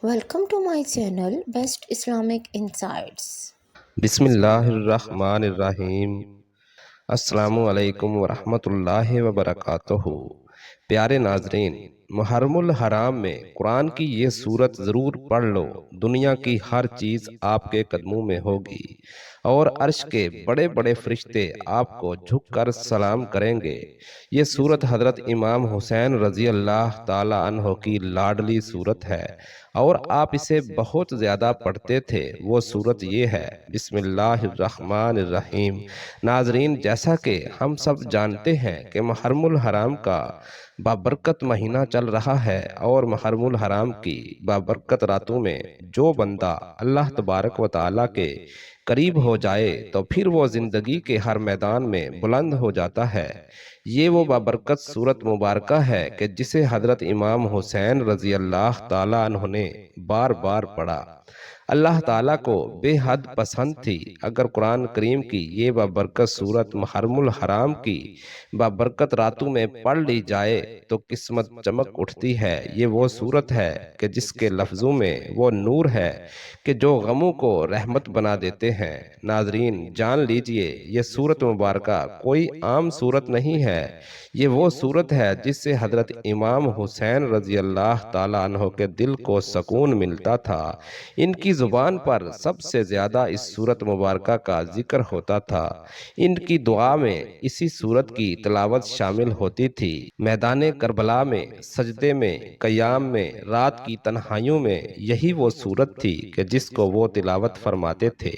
Welcome to my channel Best Islamic Insights. بسم اللہ الرحمن الرحیم۔ السلام علیکم ورحمۃ اللہ وبرکاتہ۔ پیارے ناظرین، محرم الحرام میں قرآن کی یہ سورت ضرور پڑھ لو۔ دنیا کی ہر چیز آپ کے قدموں میں ہوگی اور عرش کے بڑے بڑے فرشتے آپ کو جھک کر سلام کریں گے۔ یہ سورت حضرت امام حسین رضی اللہ تعالی عنہ کی لاڈلی سورت ہے اور آپ اسے بہت زیادہ پڑھتے تھے۔ وہ سورت یہ ہے، بسم اللہ الرحمن الرحیم۔ ناظرین، جیسا کہ ہم سب جانتے ہیں کہ محرم الحرام کا بابرکت مہینہ چل رہا ہے اور محرم الحرام کی بابرکت راتوں میں جو بندہ اللہ تبارک و تعالیٰ کے قریب ہو جائے تو پھر وہ زندگی کے ہر میدان میں بلند ہو جاتا ہے۔ یہ وہ بابرکت سورت مبارکہ ہے کہ جسے حضرت امام حسین رضی اللہ تعالیٰ عنہ نے بار بار پڑھا۔ اللہ تعالیٰ کو بے حد پسند تھی اگر قرآن کریم کی یہ بابرکت سورت محرم الحرام کی بابرکت راتوں میں پڑھ لی جائے تو قسمت چمک اٹھتی ہے۔ یہ وہ سورت ہے کہ جس کے لفظوں میں وہ نور ہے کہ جو غموں کو رحمت بنا دیتے ہیں۔ ناظرین، جان لیجئے یہ سورت مبارکہ کوئی عام سورت نہیں ہے، یہ وہ سورت ہے جس سے حضرت امام حسین رضی اللہ تعالیٰ عنہ کے دل کو سکون ملتا تھا۔ ان کی زبان پر سب سے زیادہ اس سورت مبارکہ کا ذکر ہوتا تھا۔ ان کی دعا میں اسی سورت کی تلاوت شامل ہوتی تھی۔ میدان کربلا میں، سجدے میں، قیام میں، رات کی تنہائیوں میں یہی وہ سورت تھی کہ جس کو وہ تلاوت فرماتے تھے۔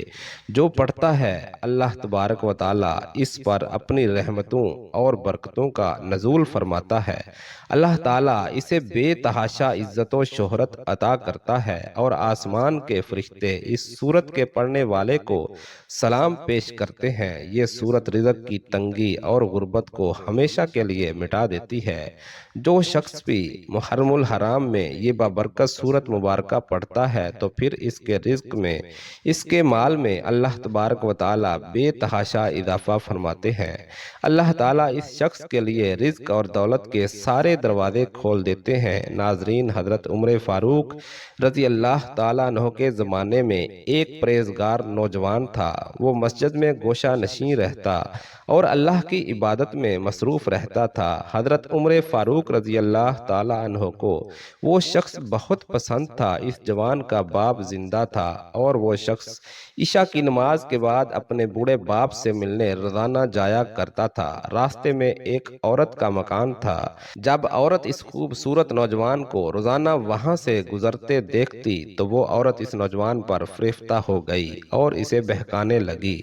جو پڑھتا ہے اللہ تبارک و تعالی اس پر اپنی رحمتوں اور برکتوں کا نزول فرماتا ہے۔ اللہ تعالیٰ اسے بے تحاشا عزت و شہرت عطا کرتا ہے اور آسمان کے فرشتے اس سورت کے پڑھنے والے کو سلام پیش کرتے ہیں۔ یہ سورت رزق کی تنگی اور غربت کو ہمیشہ کے لیے مٹا دیتی ہے۔ جو شخص بھی محرم الحرام میں یہ بابرکت سورت مبارکہ پڑھتا ہے تو پھر اس کے رزق میں، اس کے مال میں اللہ تبارک و تعالی بے تحاشا اضافہ فرماتے ہیں۔ اللہ تعالیٰ اس شخص کے لیے رزق اور دولت کے سارے دروازے کھول دیتے ہیں۔ ناظرین، حضرت عمر فاروق رضی اللہ تعالیٰ عنہ کے زمانے میں ایک پرہیزگار نوجوان تھا۔ وہ مسجد میں گوشہ نشین رہتا اور اللہ کی عبادت میں مصروف رہتا تھا۔ حضرت عمر فاروق رضی اللہ تعالیٰ عنہ کو وہ شخص بہت پسند تھا۔ اس جوان کا باپ زندہ تھا اور وہ شخص عشاء کی نماز کے بعد اپنے بوڑھے باپ سے ملنے روزانہ جایا کرتا تھا۔ راستے میں ایک عورت کا مکان تھا۔ جب عورت اس خوبصورت نوجوان کو روزانہ وہاں سے گزرتے دیکھتی تو وہ عورت اس نوجوان پر فریفتہ ہو گئی اور اسے بہکانے لگی۔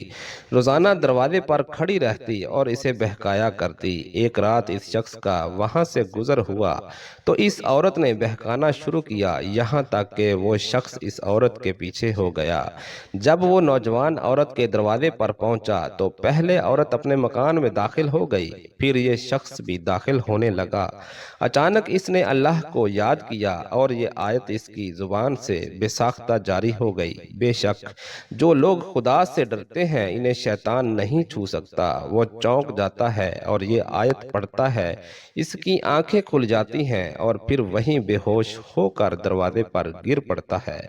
روزانہ دروازے پر کھڑی رہتی اور اسے بہکایا کرتی۔ ایک رات اس شخص کا وہاں سے گزر ہوا تو اس عورت نے بہکانا شروع کیا، یہاں تک کہ وہ شخص اس عورت کے پیچھے ہو گیا۔ جب وہ نوجوان عورت کے دروازے پر پہنچا تو پہلے عورت اپنے مکان میں داخل ہو گئی، پھر یہ شخص بھی داخل ہونے لگا۔ اچانک اس نے اللہ کو یاد کیا اور یہ آیت اس کی زبان سے بے ساختہ جاری ہو گئی، بے شک جو لوگ خدا سے ڈرتے ہیں انہیں شیطان نہیں چھو سکتا۔ وہ چونک جاتا ہے اور یہ آیت پڑھتا ہے، اس کی آنکھیں کھل جاتی ہیں اور پھر وہیں بے ہوش ہو کر دروازے پر گر پڑتا ہے۔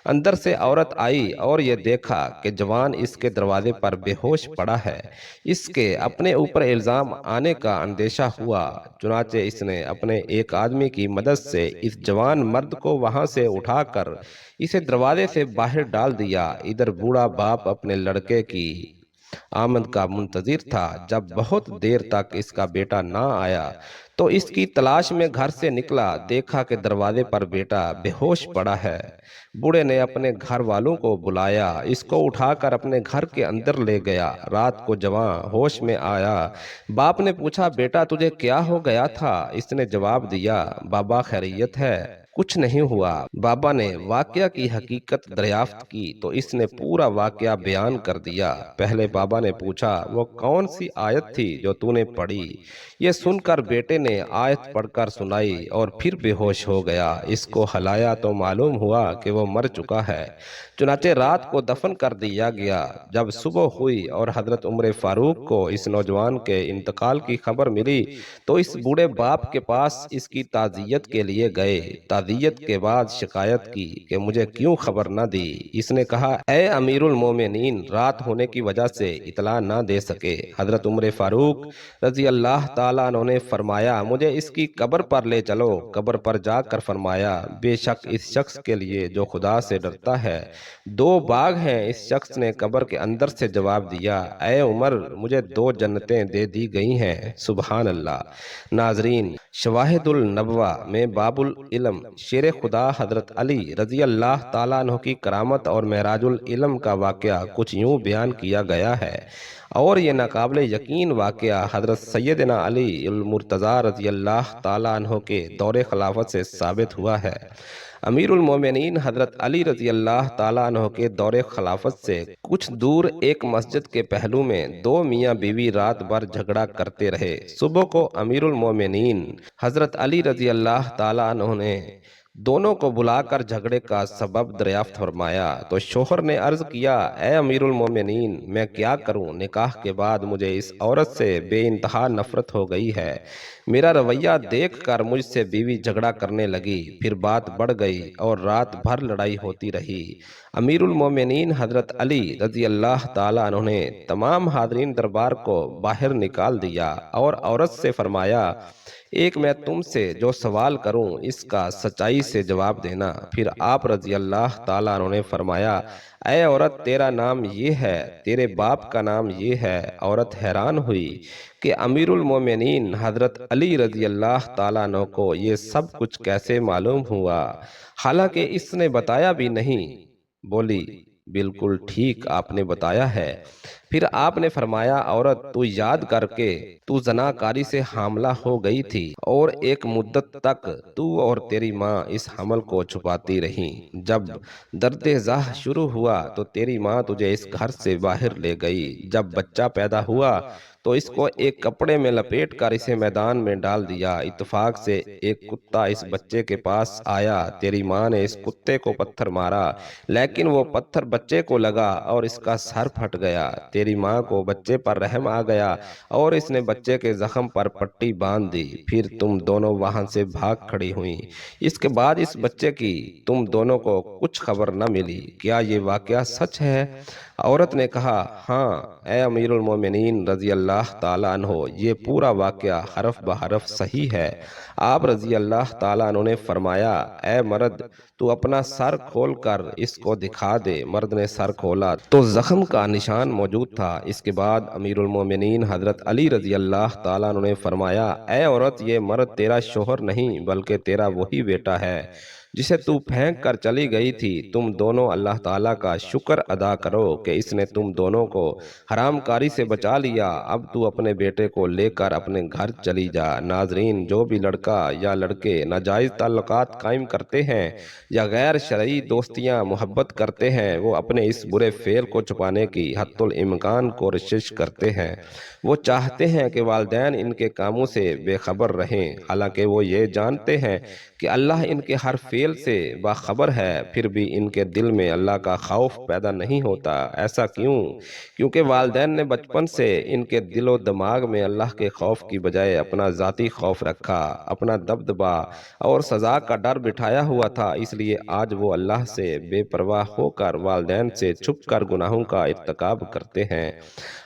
اندر سے عورت آئی اور یہ دیکھا کہ جوان اس کے دروازے پر بے ہوش پڑا ہے۔ اس کے اپنے اوپر الزام آنے کا اندیشہ ہوا، چنانچہ اس نے اپنے ایک آدمی کی مدد سے اس جوان مرد کو وہاں سے اٹھا کر اسے دروازے سے باہر ڈال دیا۔ ادھر بوڑھا باپ اپنے لڑکے کی آمد کا منتظر تھا۔ جب بہت دیر تک اس کا بیٹا نہ آیا تو اس کی تلاش میں گھر سے نکلا، دیکھا کہ دروازے پر بیٹا بے ہوش پڑا ہے۔ بوڑھے نے اپنے گھر والوں کو بلایا، اس کو اٹھا کر اپنے گھر کے اندر لے گیا۔ رات کو جوان ہوش میں آیا۔ باپ نے پوچھا، بیٹا تجھے کیا ہو گیا تھا؟ اس نے جواب دیا، بابا خیریت ہے، کچھ نہیں ہوا۔ بابا نے واقعہ کی حقیقت دریافت کی تو اس نے پورا واقعہ بیان کر دیا۔ پہلے بابا نے پوچھا، وہ کون سی آیت تھی جو تو نے پڑھی؟ یہ سن کر بیٹے نے آیت پڑھ کر سنائی اور پھر بے ہوش ہو گیا۔ اس کو ہلایا تو معلوم ہوا کہ وہ مر چکا ہے۔ چنانچہ رات کو دفن کر دیا گیا۔ جب صبح ہوئی اور حضرت عمر فاروق کو اس نوجوان کے انتقال کی خبر ملی تو اس بوڑھے باپ کے پاس اس کی تعزیت کے لیے گئے۔ اذیت کے بعد شکایت کی کہ مجھے کیوں خبر نہ دی۔ اس نے کہا اے امیر المومنین، رات ہونے کی وجہ سے اطلاع نہ دے سکے۔ حضرت عمر فاروق رضی اللہ تعالیٰ عنہ نے فرمایا مجھے اس کی قبر پر لے چلو۔ قبر پر جا کر فرمایا بے شک اس شخص کے لیے جو خدا سے ڈرتا ہے 2 باغ ہیں۔ اس شخص نے قبر کے اندر سے جواب دیا اے عمر، مجھے 2 جنتیں دے دی گئی ہیں۔ سبحان اللہ۔ ناظرین، شواہد النبوہ میں باب العلم شیر خدا حضرت علی رضی اللہ تعالیٰ عنہ کی کرامت اور معراج العلم کا واقعہ کچھ یوں بیان کیا گیا ہے، اور یہ ناقابل یقین واقعہ حضرت سیدنا علی المرتضیٰ رضی اللہ تعالیٰ عنہ کے دور خلافت سے ثابت ہوا ہے۔ امیر المومنین حضرت علی رضی اللہ تعالیٰ عنہ کے دور خلافت سے کچھ دور ایک مسجد کے پہلو میں 2 میاں بیوی رات بھر جھگڑا کرتے رہے۔ صبح کو امیر المومنین حضرت علی رضی اللہ تعالیٰ عنہ نے دونوں کو بلا کر جھگڑے کا سبب دریافت فرمایا تو شوہر نے عرض کیا اے امیر المومنین، میں کیا کروں؟ نکاح کے بعد مجھے اس عورت سے بے انتہا نفرت ہو گئی ہے۔ میرا رویہ دیکھ کر مجھ سے بیوی جھگڑا کرنے لگی، پھر بات بڑھ گئی اور رات بھر لڑائی ہوتی رہی۔ امیر المومنین حضرت علی رضی اللہ تعالیٰ عنہ نے تمام حاضرین دربار کو باہر نکال دیا اور عورت سے فرمایا ایک میں تم سے جو سوال کروں اس کا سچائی سے جواب دینا۔ پھر آپ رضی اللہ تعالیٰ عنہ نے فرمایا اے عورت، تیرا نام یہ ہے، تیرے باپ کا نام یہ ہے۔ عورت حیران ہوئی کہ امیر المومنین حضرت علی رضی اللہ تعالیٰ عنہ کو یہ سب کچھ کیسے معلوم ہوا، حالانکہ اس نے بتایا بھی نہیں۔ بولی بالکل ٹھیک آپ نے بتایا ہے۔ پھر آپ نے فرمایا عورت، تو یاد کر کے تو زناکاری سے حاملہ ہو گئی تھی اور ایک مدت تک تو اور تیری ماں اس حمل کو چھپاتی رہیں۔ جب درد زاہ شروع ہوا تو تیری ماں تجھے اس گھر سے باہر لے گئی۔ جب بچہ پیدا ہوا تو اس کو ایک کپڑے میں لپیٹ کر اسے میدان میں ڈال دیا۔ اتفاق سے ایک کتا اس بچے کے پاس آیا، تیری ماں نے اس کتے کو پتھر مارا، لیکن وہ پتھر بچے کو لگا اور اس کا سر پھٹ گیا۔ تیری ماں کو بچے پر رحم آ گیا اور اس نے بچے کے زخم پر پٹی باندھ دی۔ پھر تم دونوں وہاں سے بھاگ کھڑی ہوئیں۔ اس کے بعد اس بچے کی تم دونوں کو کچھ خبر نہ ملی۔ کیا یہ واقعہ سچ ہے؟ عورت نے کہا ہاں اے امیر المومنین رضی اللہ تعالیٰ عنہ، یہ پورا واقعہ حرف بحرف صحیح ہے۔ آپ رضی اللہ تعالیٰ عنہ نے فرمایا اے مرد، تو اپنا سر کھول کر اس کو دکھا دے۔ مرد نے سر کھولا تو زخم کا نشان موجود تھا۔ اس کے بعد امیر المومنین حضرت علی رضی اللہ تعالیٰ عنہ نے فرمایا اے عورت، یہ مرد تیرا شوہر نہیں بلکہ تیرا وہی بیٹا ہے جسے تو پھینک کر چلی گئی تھی۔ تم دونوں اللہ تعالیٰ کا شکر ادا کرو کہ اس نے تم دونوں کو حرام کاری سے بچا لیا۔ اب تو اپنے بیٹے کو لے کر اپنے گھر چلی جا۔ ناظرین، جو بھی لڑکا یا لڑکے ناجائز تعلقات قائم کرتے ہیں یا غیر شرعی دوستیاں محبت کرتے ہیں، وہ اپنے اس برے فعل کو چھپانے کی حتی الامکان کوشش کرتے ہیں۔ وہ چاہتے ہیں کہ والدین ان کے کاموں سے بے خبر رہیں، حالانکہ وہ یہ جانتے ہیں کہ اللہ ان کے ہر فعل سے باخبر ہے، پھر بھی ان کے دل میں اللہ کا خوف پیدا نہیں ہوتا۔ ایسا کیوں؟ کیونکہ والدین نے بچپن سے ان کے دل و دماغ میں اللہ کے خوف کی بجائے اپنا ذاتی خوف رکھا، اپنا دبدبا اور سزا کا ڈر بٹھایا ہوا تھا، اس لیے آج وہ اللہ سے بے پرواہ ہو کر والدین سے چھپ کر گناہوں کا ارتکاب کرتے ہیں۔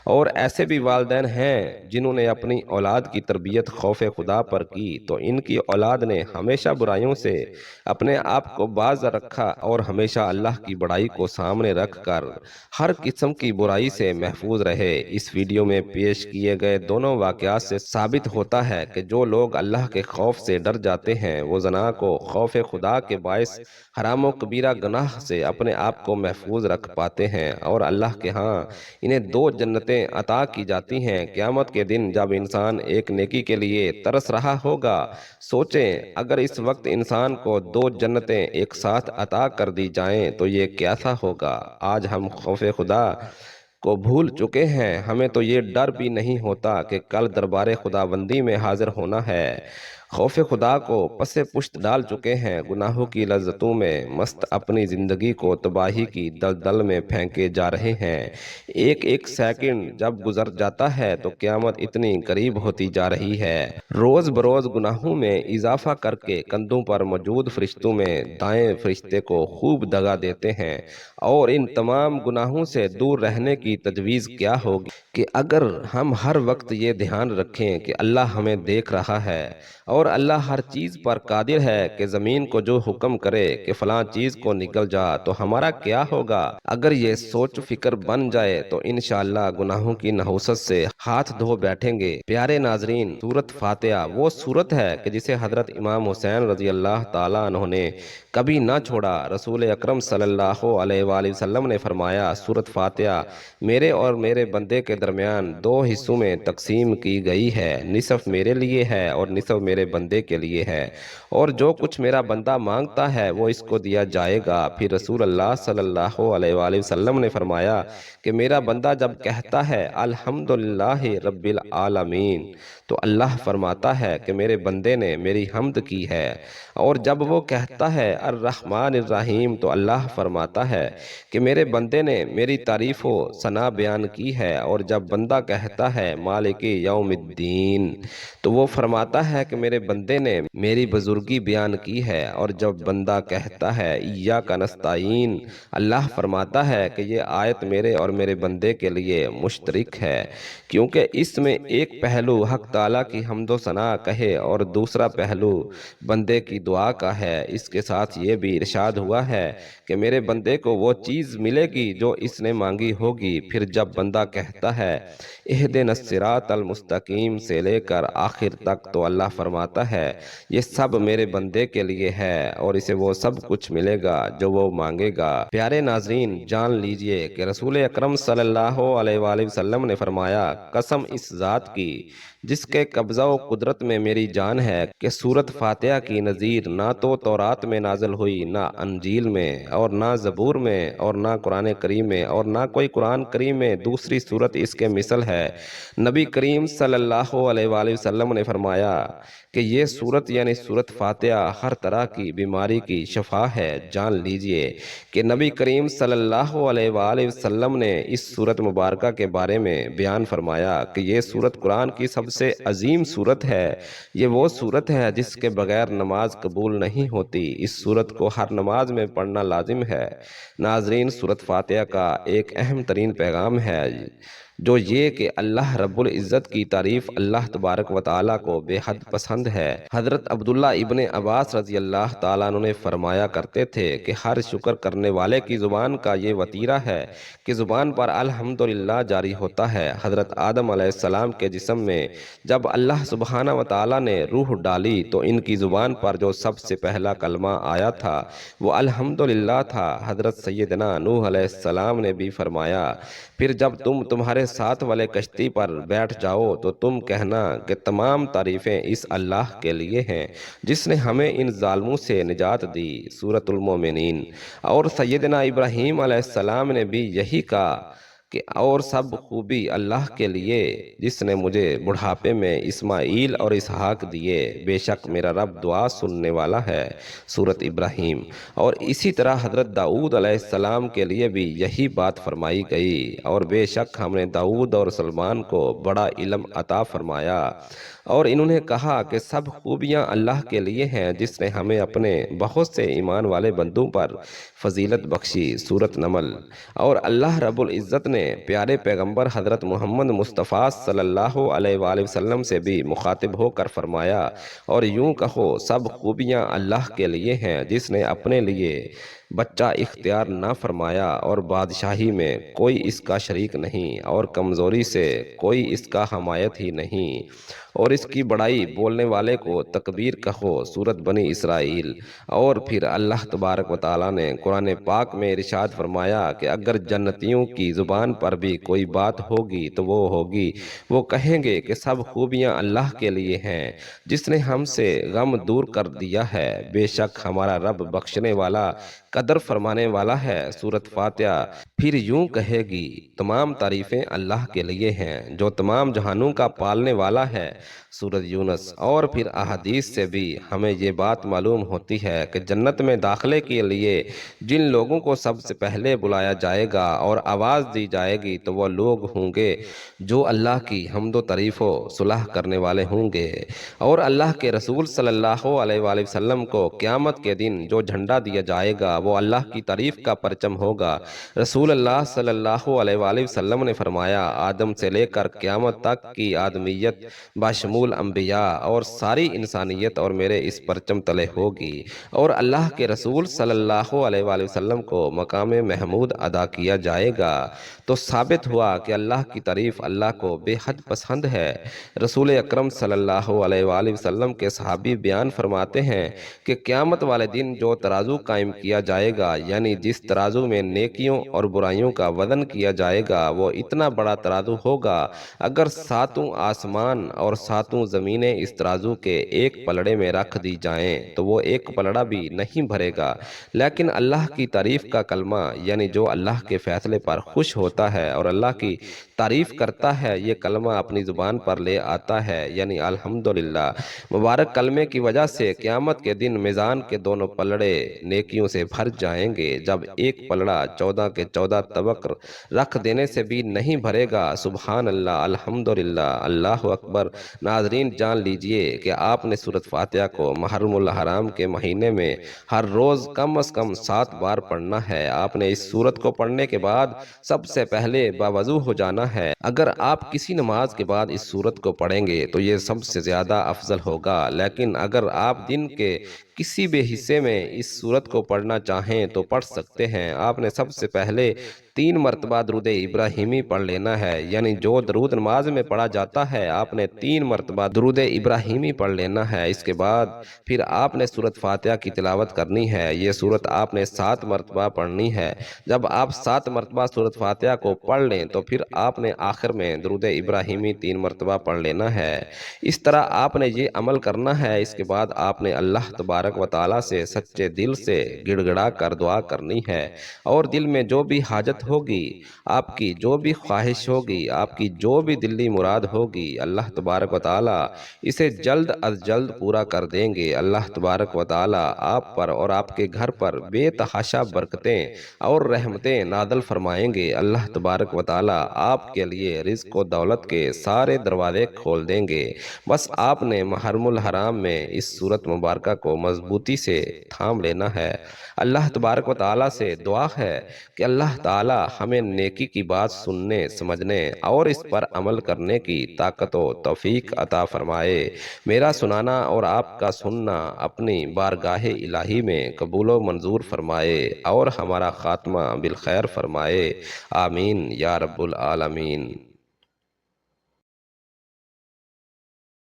اور ایسے بھی والدین ہیں جنہوں نے اپنی اولاد کی تربیت خوف خدا پر کی، تو ان کی اولاد نے ہمیشہ برائیوں سے اپنے آپ کو باز رکھا اور ہمیشہ اللہ کی بڑائی کو سامنے رکھ کر ہر قسم کی برائی سے محفوظ رہے۔ اس ویڈیو میں پیش کیے گئے دونوں واقعات سے ثابت ہوتا ہے کہ جو لوگ اللہ کے خوف سے ڈر جاتے ہیں، وہ زنا کو خوف خدا کے باعث حرام و کبیرہ گناہ سے اپنے آپ کو محفوظ رکھ پاتے ہیں، اور اللہ کے ہاں انہیں 2 جنتیں عطا کی جاتی ہیں۔ قیامت کے دن جب انسان ایک نیکی کے لیے ترس رہا ہوگا، سوچیں اگر اس وقت انسان کو 2 جنتیں ایک ساتھ عطا کر دی جائیں تو یہ کیسا ہوگا۔ آج ہم خوف خدا کو بھول چکے ہیں، ہمیں تو یہ ڈر بھی نہیں ہوتا کہ کل دربار خداوندی میں حاضر ہونا ہے۔ خوف خدا کو پس پشت ڈال چکے ہیں، گناہوں کی لذتوں میں مست اپنی زندگی کو تباہی کی دلدل میں پھینکے جا رہے ہیں۔ ایک ایک سیکنڈ جب گزر جاتا ہے تو قیامت اتنی قریب ہوتی جا رہی ہے۔ روز بروز گناہوں میں اضافہ کر کے کندھوں پر موجود فرشتوں میں دائیں فرشتے کو خوب دغا دیتے ہیں، اور ان تمام گناہوں سے دور رہنے کی تجویز کیا ہوگی کہ اگر ہم ہر وقت یہ دھیان رکھیں کہ اللہ ہمیں دیکھ رہا ہے اور اللہ ہر چیز پر قادر ہے کہ زمین کو جو حکم کرے کہ فلاں چیز کو نکل جا تو ہمارا کیا ہوگا۔ اگر یہ سوچ فکر بن جائے تو انشاءاللہ گناہوں کی نحوست سے ہاتھ دھو بیٹھیں گے۔ پیارے ناظرین، سورۃ فاتحہ وہ سورت ہے کہ جسے حضرت امام حسین رضی اللہ تعالیٰ عنہ نے کبھی نہ چھوڑا۔ رسول اکرم صلی اللہ علیہ وآلہ وسلم نے فرمایا، سورۃ فاتحہ میرے اور میرے بندے کے درمیان دو حصوں میں تقسیم کی گئی ہے، نصف میرے لیے ہے اور نصف میرے بندے کے لیے ہے، اور جو کچھ میرا بندہ مانگتا ہے وہ اس کو دیا جائے گا۔ پھر رسول اللہ صلی اللہ علیہ وآلہ وسلم نے فرمایا کہ میرا بندہ جب کہتا ہے الحمدللہ رب العالمین تو اللہ فرماتا ہے کہ میرے بندے نے میری حمد کی ہے، اور جب وہ کہتا ہے الرحمن الرحیم تو اللہ فرماتا ہے کہ میرے بندے نے میری تعریف و ثنا بیان کی ہے، اور جب بندہ کہتا ہے مالک یوم الدین تو وہ فرماتا ہے کہ میرے بندے نے میری بزرگی بیان کی ہے، اور جب بندہ کہتا ہے ایاک نستعین اللہ فرماتا ہے کہ یہ آیت میرے اور میرے بندے کے لیے مشترک ہے، کیونکہ اس میں ایک پہلو حق تعالیٰ کی حمد و ثنا کہے اور دوسرا پہلو بندے کی دعا کا ہے۔ اس کے ساتھ یہ بھی ارشاد ہوا ہے کہ میرے بندے کو وہ چیز ملے گی جو اس نے مانگی ہوگی۔ پھر جب بندہ کہتا ہے اہدنا الصراط المستقیم سے لے کر آخر تک تو اللہ فرماتا ہے یہ سب میرے بندے کے لیے ہے اور اسے وہ سب کچھ ملے گا جو وہ مانگے گا۔ پیارے ناظرین، جان لیجئے کہ رسول اکرم صلی اللہ علیہ وآلہ وسلم نے فرمایا، قسم اس ذات کی جس کے قبضہ و قدرت میں میری جان ہے کہ سورۃ فاتحہ کی نظیر نہ تو تورات میں نازل ہوئی، نہ انجیل میں، اور نہ زبور میں، اور نہ قرآن کریم میں، اور نہ کوئی قرآن کریم میں دوسری سورت اس کے مثل ہے۔ نبی کریم صلی اللہ علیہ وآلہ وسلم نے فرمایا کہ یہ سورت یعنی سورۃ فاتحہ ہر طرح کی بیماری کی شفا ہے۔ جان لیجئے کہ نبی کریم صلی اللہ علیہ وآلہ وسلم نے اس سورت مبارکہ کے بارے میں بیان فرمایا کہ یہ سورت قرآن کی سب سے عظیم سورت ہے۔ یہ وہ سورت ہے جس کے بغیر نماز قبول نہیں ہوتی۔ اس سورت کو ہر نماز میں پڑھنا لازم ہے۔ ناظرین، سورۃ فاتحہ کا ایک اہم ترین پیغام ہے جو یہ کہ اللہ رب العزت کی تعریف اللہ تبارک و تعالیٰ کو بے حد پسند ہے۔ حضرت عبداللہ ابن عباس رضی اللہ تعالیٰ عنہ نے فرمایا کرتے تھے کہ ہر شکر کرنے والے کی زبان کا یہ وتیرہ ہے کہ زبان پر الحمدللہ جاری ہوتا ہے۔ حضرت آدم علیہ السلام کے جسم میں جب اللہ سبحانہ و تعالیٰ نے روح ڈالی تو ان کی زبان پر جو سب سے پہلا کلمہ آیا تھا وہ الحمدللہ تھا۔ حضرت سیدنا نوح علیہ السلام نے بھی فرمایا، پھر جب تم تمہارے ساتھ والے کشتی پر بیٹھ جاؤ تو تم کہنا کہ تمام تعریفیں اس اللہ کے لیے ہیں جس نے ہمیں ان ظالموں سے نجات دی۔ سورۃ المومنین۔ اور سیدنا ابراہیم علیہ السلام نے بھی یہی کہا کہ اور سب خوبی اللہ کے لیے جس نے مجھے بڑھاپے میں اسماعیل اور اسحاق دیے، بے شک میرا رب دعا سننے والا ہے۔ سورۃ ابراہیم۔ اور اسی طرح حضرت داؤد علیہ السلام کے لیے بھی یہی بات فرمائی گئی، اور بے شک ہم نے داؤد اور سلمان کو بڑا علم عطا فرمایا، اور انہوں نے کہا کہ سب خوبیاں اللہ کے لیے ہیں جس نے ہمیں اپنے بہت سے ایمان والے بندوں پر فضیلت بخشی۔ سورۃ نمل۔ اور اللہ رب العزت نے پیارے پیغمبر حضرت محمد مصطفیٰ صلی اللہ علیہ وآلہ وسلم سے بھی مخاطب ہو کر فرمایا، اور یوں کہو سب خوبیاں اللہ کے لیے ہیں جس نے اپنے لیے بچہ اختیار نہ فرمایا، اور بادشاہی میں کوئی اس کا شریک نہیں، اور کمزوری سے کوئی اس کا حمایت ہی نہیں، اور اس کی بڑائی بولنے والے کو تکبیر کہو۔ سورۃ بنی اسرائیل۔ اور پھر اللہ تبارک و تعالیٰ نے قرآن پاک میں ارشاد فرمایا کہ اگر جنتیوں کی زبان پر بھی کوئی بات ہوگی تو وہ ہوگی، وہ کہیں گے کہ سب خوبیاں اللہ کے لیے ہیں جس نے ہم سے غم دور کر دیا ہے، بے شک ہمارا رب بخشنے والا، قدر فرمانے والا ہے۔ سورۃ فاتحہ۔ پھر یوں کہے گی تمام تعریفیں اللہ کے لیے ہیں جو تمام جہانوں کا پالنے والا ہے، سورۃ یونس۔ اور پھر احادیث سے بھی ہمیں یہ بات معلوم ہوتی ہے کہ جنت میں داخلے کے لیے جن لوگوں کو سب سے پہلے بلایا جائے گا اور آواز دی جائے گی تو وہ لوگ ہوں گے جو اللہ کی حمد و تعریف و صلح کرنے والے ہوں گے۔ اور اللہ کے رسول صلی اللہ علیہ وآلہ وسلم کو قیامت کے دن جو جھنڈا دیا جائے گا وہ اللہ کی تعریف کا پرچم ہوگا۔ رسول اللہ صلی اللہ علیہ وآلہ وسلم نے فرمایا، آدم سے لے کر قیامت تک کی آدمیت بشمول انبیاء اور ساری انسانیت اور میرے اس پرچم تلے ہوگی۔ اور اللہ کے رسول صلی اللہ علیہ وآلہ وسلم کو مقام محمود عطا کیا جائے گا۔ تو ثابت ہوا کہ اللہ کی تعریف اللہ کو بے حد پسند ہے۔ رسول اکرم صلی اللہ علیہ وآلہ وسلم کے صحابی بیان فرماتے ہیں کہ قیامت والے دن جو ترازو قائم کیا جائے گا، یعنی جس ترازو میں نیکیوں اور برائیوں کا وزن کیا جائے گا، وہ اتنا بڑا ترازو ہوگا اگر ساتوں آسمان اور ساتوں زمینیں اس ترازو کے ایک پلڑے میں رکھ دی جائیں تو وہ ایک پلڑا بھی نہیں بھرے گا۔ لیکن اللہ کی تعریف کا کلمہ، یعنی جو اللہ کے فیصلے پر خوش ہوتا ہے اور اللہ کی تعریف کرتا ہے، یہ کلمہ اپنی زبان پر لے آتا ہے، یعنی الحمدللہ۔ مبارک کلمے کی وجہ سے قیامت کے دن میزان کے دونوں پلڑے نیکیوں سے بھر جائیں گے، جب ایک پلڑا 14 کے 14 طبق رکھ دینے سے بھی نہیں بھرے گا۔ سبحان اللہ، الحمدللہ، اللہ اکبر۔ ناظرین، جان لیجئے کہ آپ نے سورۃ فاتحہ کو محرم الحرام کے مہینے میں ہر روز کم از کم 7 بار پڑھنا ہے۔ آپ نے اس سورت کو پڑھنے کے بعد سب سے پہلے باوضو ہو جانا ہے۔ اگر آپ کسی نماز کے بعد اس سورت کو پڑھیں گے تو یہ سب سے زیادہ افضل ہوگا، لیکن اگر آپ دن کے کسی بھی حصے میں اس سورت کو پڑھنا چاہیں تو پڑھ سکتے ہیں۔ آپ نے سب سے پہلے 3 مرتبہ درود ابراہیمی پڑھ لینا ہے، یعنی جو درود نماز میں پڑھا جاتا ہے آپ نے 3 مرتبہ درود ابراہیمی پڑھ لینا ہے۔ اس کے بعد پھر آپ نے سورۃ فاتحہ کی تلاوت کرنی ہے۔ یہ سورت آپ نے 7 مرتبہ پڑھنی ہے۔ جب آپ 7 مرتبہ سورۃ فاتحہ کو پڑھ لیں تو پھر آپ نے آخر میں درود ابراہیمی 3 مرتبہ پڑھ لینا ہے۔ اس طرح آپ نے یہ عمل کرنا ہے۔ اس کے بعد آپ نے اللہ تبارک و تعالیٰ سے سچے دل سے گڑ گڑا کر دعا کرنی ہے، اور دل میں جو بھی حاجت ہوگی، آپ کی جو بھی خواہش ہوگی، آپ کی جو بھی دلی مراد ہوگی، اللہ تبارک و تعالیٰ اسے جلد از جلد پورا کر دیں گے۔ اللہ تبارک و تعالیٰ آپ پر اور آپ کے گھر پر بے تحاشا برکتیں اور رحمتیں نازل فرمائیں گے۔ اللہ تبارک و تعالیٰ آپ کے لیے رزق و دولت کے سارے دروازے کھول دیں گے۔ بس آپ نے محرم الحرام میں اس سورت مبارکہ کو مضبوطی سے تھام لینا ہے۔ اللہ تبارک و تعالیٰ سے دعا ہے کہ اللہ تعالیٰ ہمیں نیکی کی بات سننے، سمجھنے اور اس پر عمل کرنے کی طاقت و توفیق عطا فرمائے۔ میرا سنانا اور آپ کا سننا اپنی بارگاہ الہی میں قبول و منظور فرمائے اور ہمارا خاتمہ بالخیر فرمائے، آمین یا رب العالمین۔